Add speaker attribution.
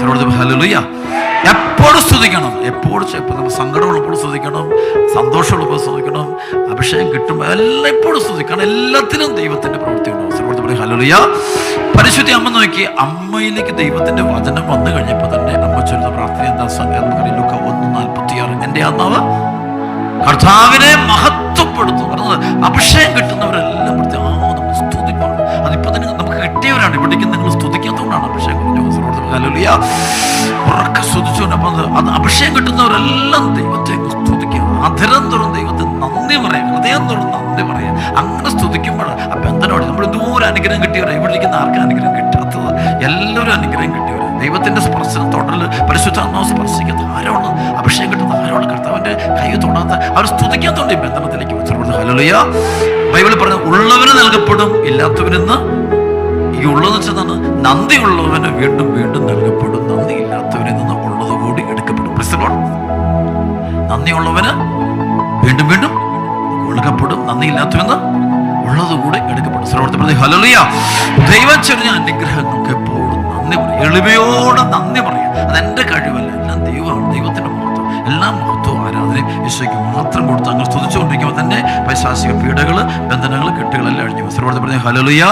Speaker 1: Hallelujah. എപ്പോഴും സ്തുതിക്കണം. എപ്പോഴും നമ്മൾ സങ്കടമുള്ളപ്പോൾ സ്തുതിക്കണം, സന്തോഷമുള്ളപ്പോൾ സ്തുതിക്കണം, അഭിഷേകം കിട്ടുമ്പോൾ എല്ലാം എപ്പോഴും സ്തുതിക്കണം. എല്ലാത്തിലും ദൈവത്തിന്റെ പ്രവൃത്തി ഉണ്ടാവും. ഹല്ലേലൂയ. പരിശുദ്ധി അമ്മ നോക്കി, അമ്മയിലേക്ക് ദൈവത്തിന്റെ വചനം വന്നു കഴിഞ്ഞപ്പോൾ തന്നെ അമ്മ ചൊല്ലുന്ന പ്രാർത്ഥന എന്താ? നമുക്കറിയാം, ലൂക്ക 1:46, എൻ്റെ ആത്മാവ് കർത്താവിനെ മഹത്വപ്പെടുത്തും. പറഞ്ഞത് അഭിഷേകം കിട്ടുന്നവരെല്ലാം നമ്മൾ സ്തുതിപ്പാണ്. അതിപ്പോ തന്നെ നമുക്ക് കിട്ടിയവരാണ്. ഇവിടേക്ക് നിങ്ങൾ സ്തുതിക്കാത്തതുകൊണ്ടാണ് അഭിഷേകം. ഹല്ലേലൂയ. ഉറക്കെ സ്തുതിച്ചുകൊണ്ട് അപ്പം അത് അഭിഷേകം കിട്ടുന്നവരെല്ലാം ദൈവത്തെ സ്തുതിക്കുക. അധരം തുറന്ന് ദൈവത്തെ നന്ദി പറയാം, ഹൃദയം തുറന്ന് നന്ദി പറയാം. അങ്ങനെ സ്തുതിക്കുമ്പോൾ ആ ബന്ധനോട് നമ്മൾ ദൂരം അനുഗ്രഹം കിട്ടിയവരാണ്. ഇവിടെ ഇരിക്കുന്ന ആർക്കും അനുഗ്രഹം കിട്ടാത്തത്, എല്ലാവരും അനുഗ്രഹം കിട്ടിയവരാണ്. ദൈവത്തിന്റെ സ്പർശനം തൊടൽ, പരിശുദ്ധാത്മാവ് സ്പർശിക്കുന്ന ആരാണ്? അഭിഷേകം കിട്ടുന്ന ആരാണ്? കർത്താവിന്റെ കൈ തൊടാത്ത അവർ സ്തുതിക്കാത്തതുകൊണ്ട് ഈ ബന്ധനത്തിലേക്ക് വെച്ചിട്ടുണ്ട്. ഹല്ലേലൂയ. ബൈബിളിൽ പറഞ്ഞ ഉള്ളവന് നൽകപ്പെടും, ഇല്ലാത്തവനെന്ന്. ഈ ഉള്ളതെന്ന് വെച്ചതാണ് നന്ദി ഉള്ളവന് വീണ്ടും വീണ്ടും നൽകപ്പെടും, നന്ദി ഇല്ലാത്തവനിൽ നിന്ന് ഉള്ളത് കൂടി എടുക്കപ്പെടും. നന്ദി ഉള്ളവന് വീണ്ടും വീണ്ടും നൽകപ്പെടും, നന്ദി ഇല്ലാത്തവന് ഉള്ളത് കൂടി എടുക്കപ്പെടും. ഹല്ലേലൂയ. ദൈവം ചെറിയ അനുഗ്രഹങ്ങൾക്ക് എപ്പോഴും നന്ദി പറയാം, എളിമയോടെ നന്ദി പറയാം. അതെന്റെ കഴിവല്ല, എല്ലാം ദൈവമാണ്, ദൈവത്തിന്റെ മഹത്വം. എല്ലാ മഹത്വവും ആരാധനയും യേശുയ്ക്ക് മാത്രം കൊടുത്ത് അങ്ങനെ സ്തുതിച്ചുകൊണ്ടിരിക്കുമ്പോൾ തന്നെ പൈശാചിക പീഡകൾ, ബന്ധനങ്ങൾ, കെട്ടുകളെല്ലാം അഴിഞ്ഞു. ഹല്ലേലൂയ.